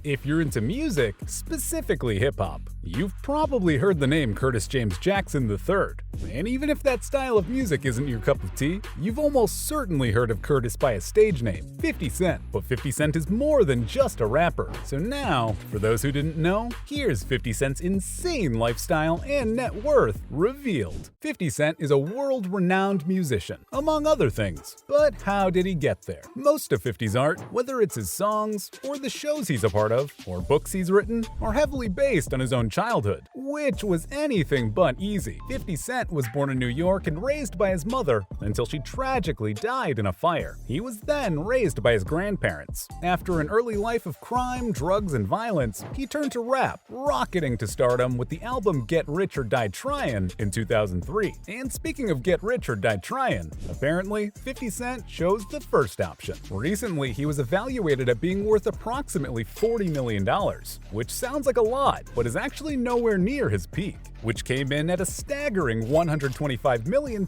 If you're into music, specifically hip-hop, you've probably heard the name Curtis James Jackson III. And even if that style of music isn't your cup of tea, you've almost certainly heard of Curtis by his stage name, 50 Cent. But 50 Cent is more than just a rapper. So now, for those who didn't know, here's 50 Cent's insane lifestyle and net worth revealed. 50 Cent is a world-renowned musician, among other things. But how did he get there? Most of 50's art, whether it's his songs, or the shows he's a part of, or books he's written, are heavily based on his own childhood, which was anything but easy. 50 Cent was born in New York and raised by his mother until she tragically died in a fire. He was then raised by his grandparents. After an early life of crime, drugs, and violence, he turned to rap, rocketing to stardom with the album Get Rich or Die Tryin' in 2003. And speaking of Get Rich or Die Tryin', apparently 50 Cent chose the first option. Recently, he was evaluated at being worth approximately $40 million, which sounds like a lot, but is actually nowhere near his peak, which came in at a staggering $125 million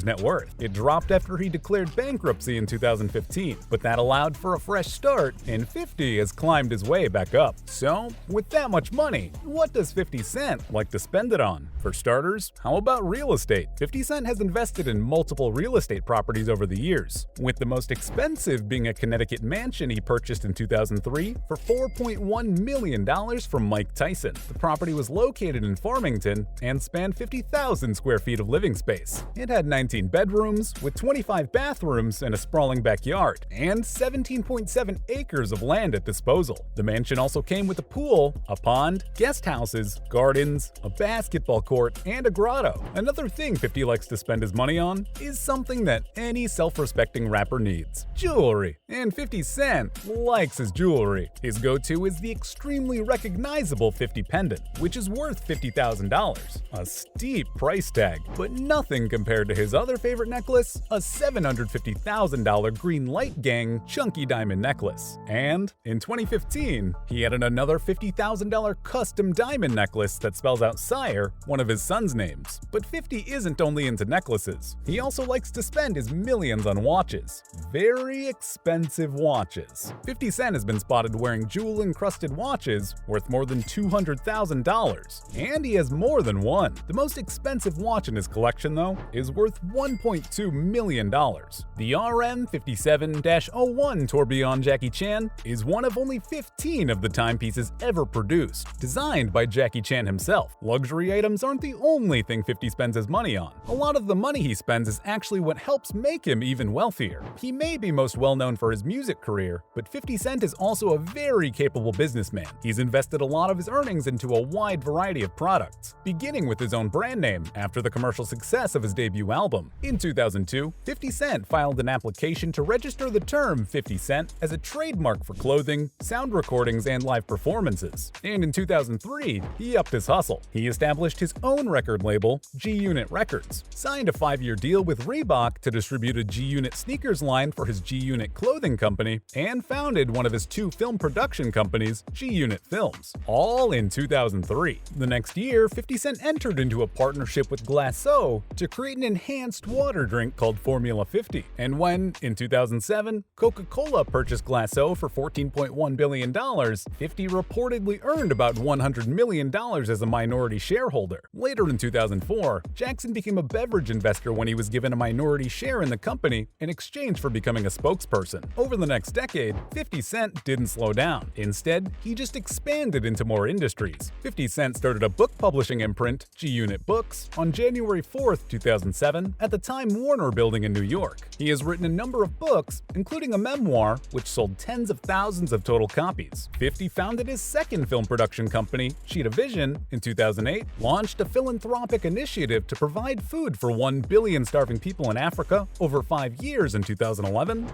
net worth. It dropped after he declared bankruptcy in 2015, but that allowed for a fresh start, and 50 has climbed his way back up. So, with that much money, what does 50 Cent like to spend it on? For starters, how about real estate? 50 Cent has invested in multiple real estate properties over the years, with the most expensive being a Connecticut mansion he purchased in 2003 for $4.1 million from Mike Tyson. The property was located in Farmington and spanned 50,000 square feet of living space. It had 19 bedrooms, with 25 bathrooms and a sprawling backyard, and 17.7 acres of land at disposal. The mansion also came with a pool, a pond, guest houses, gardens, a basketball court, and a grotto. Another thing 50 likes to spend his money on is something that any self-respecting rapper needs: jewelry. And 50 Cent likes his jewelry. His go-to is the extremely recognizable 50 pendant, which is worth $50,000. A steep price tag, but nothing compared to his other favorite necklace, a $750,000 Green Light Gang chunky diamond necklace. And in 2015, he added another $50,000 custom diamond necklace that spells out Sire, one of his son's names. But 50 isn't only into necklaces. He also likes to spend his millions on watches. Very expensive watches. 50 Cent has been spotted wearing jewel-encrusted watches worth more than $200,000. And he has more than one. The most expensive watch in his collection, though, is worth $1.2 million. The RM57-01 Tourbillon Jackie Chan is one of only 15 of the timepieces ever produced, designed by Jackie Chan himself. Luxury items aren't the only thing 50 spends his money on. A lot of the money he spends is actually what helps make him even wealthier. He may be most well known for his music career, but 50 Cent is also a very capable businessman. He's invested a lot of his earnings into a wide variety of products, beginning with his own brand name after the commercial success of his debut album. In 2002, 50 Cent filed an application to register the term 50 Cent as a trademark for clothing, sound recordings, and live performances. And in 2003, he upped his hustle. He established his own record label, G-Unit Records, signed a 5-year deal with Reebok to distribute a G-Unit sneakers line for his G-Unit clothing company, and founded one of his 2 film production companies, G-Unit Films, all in 2003. The next year, 50 Cent entered into a partnership with Glasso to create an enhanced water drink called Formula 50. And when, in 2007, Coca-Cola purchased Glasso for $14.1 billion, 50 reportedly earned about $100 million as a minority shareholder. Later in 2004, Jackson became a beverage investor when he was given a minority share in the company in exchange for becoming a spokesperson. Over the next decade, 50 Cent didn't slow down. Instead, he just expanded into more industries. 50 Cent started a book publishing imprint, G-Unit Books, on January 4, 2007, at the Time Warner Building in New York. He has written a number of books, including a memoir, which sold tens of thousands of total copies. 50 founded his second film production company, Cheetah Vision, in 2008, launched a philanthropic initiative to provide food for 1 billion starving people in Africa over 5 years in 2011.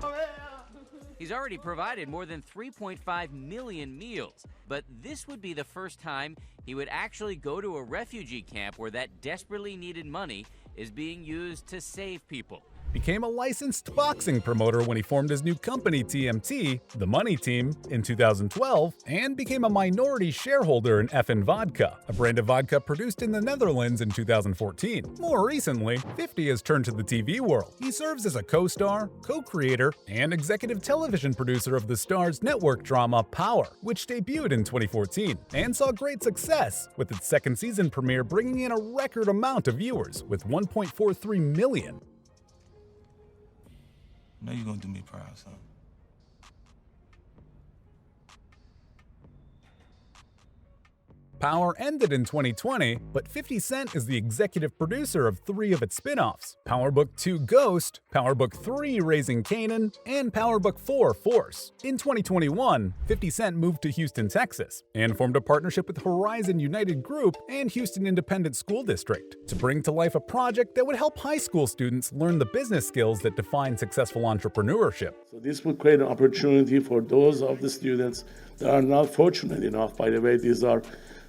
He's already provided more than 3.5 million meals, but this would be the first time he would actually go to a refugee camp where that desperately needed money is being used to save people. became a licensed boxing promoter when he formed his new company TMT, The Money Team, in 2012, and became a minority shareholder in FN Vodka, a brand of vodka produced in the Netherlands in 2014. More recently, 50 has turned to the TV world. He serves as a co-star, co-creator, and executive television producer of the Star's network drama Power, which debuted in 2014 and saw great success, with its second season premiere bringing in a record amount of viewers with 1.43 million. I know you're gonna do me proud, son. Power ended in 2020, but 50 Cent is the executive producer of 3 of its spin-offs: Power Book 2 Ghost, Power Book 3 Raising Kanan, and Power Book 4 Force. In 2021, 50 Cent moved to Houston, Texas, and formed a partnership with Horizon United Group and Houston Independent School District to bring to life a project that would help high school students learn the business skills that define successful entrepreneurship. So this would create an opportunity for those of the students that are not fortunate enough. By the way, these are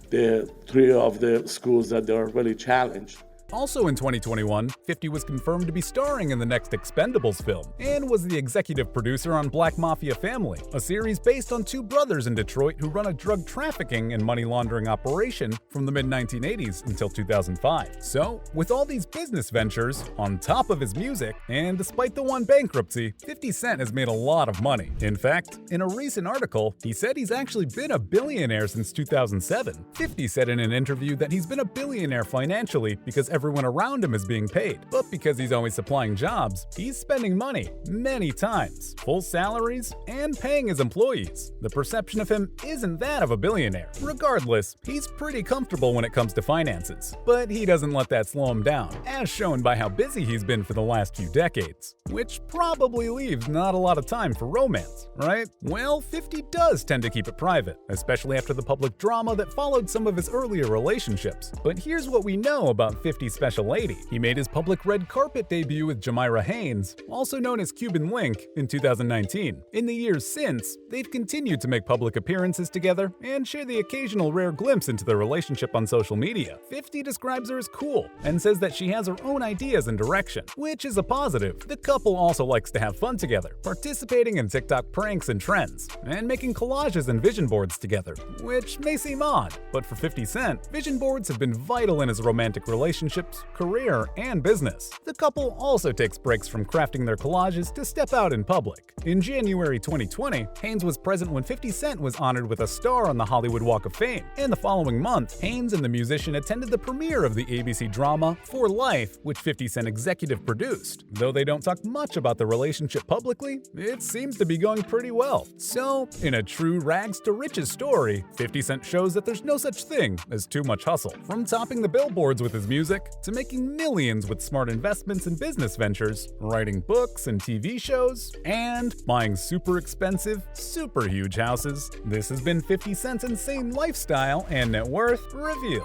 the 3 of the schools that they are really challenged. Also in 2021, 50 was confirmed to be starring in the next Expendables film and was the executive producer on Black Mafia Family, a series based on 2 brothers in Detroit who run a drug trafficking and money laundering operation from the mid-1980s until 2005. So, with all these business ventures, on top of his music, and despite the one bankruptcy, 50 Cent has made a lot of money. In fact, in a recent article, he said he's actually been a billionaire since 2007. 50 said in an interview that he's been a billionaire financially because everyone around him is being paid. But because he's always supplying jobs, he's spending money many times, full salaries, and paying his employees. The perception of him isn't that of a billionaire. Regardless, he's pretty comfortable when it comes to finances. But he doesn't let that slow him down, as shown by how busy he's been for the last few decades. Which probably leaves not a lot of time for romance, right? Well, 50 does tend to keep it private, especially after the public drama that followed some of his earlier relationships. But here's what we know about 50's special lady. He made his public red carpet debut with Jamira Haynes, also known as Cuban Link, in 2019. In the years since, they've continued to make public appearances together and share the occasional rare glimpse into their relationship on social media. 50 describes her as cool and says that she has her own ideas and direction, which is a positive. The couple also likes to have fun together, participating in TikTok pranks and trends, and making collages and vision boards together, which may seem odd, but for 50 Cent, vision boards have been vital in his romantic relationships, career, and business. The couple also takes breaks from crafting their collages to step out in public. In January 2020, Haynes was present when 50 Cent was honored with a star on the Hollywood Walk of Fame, and the following month, Haynes and the musician attended the premiere of the ABC drama For Life, which 50 Cent executive produced. Though they don't talk much about the relationship publicly, it seems to be going pretty well. So, in a true rags to riches story, 50 Cent shows that there's no such thing as too much hustle. From topping the billboards with his music, to making millions with smart investments and business ventures, writing books and TV shows, and buying super expensive, super huge houses. This has been 50 Cent's insane lifestyle and net worth revealed.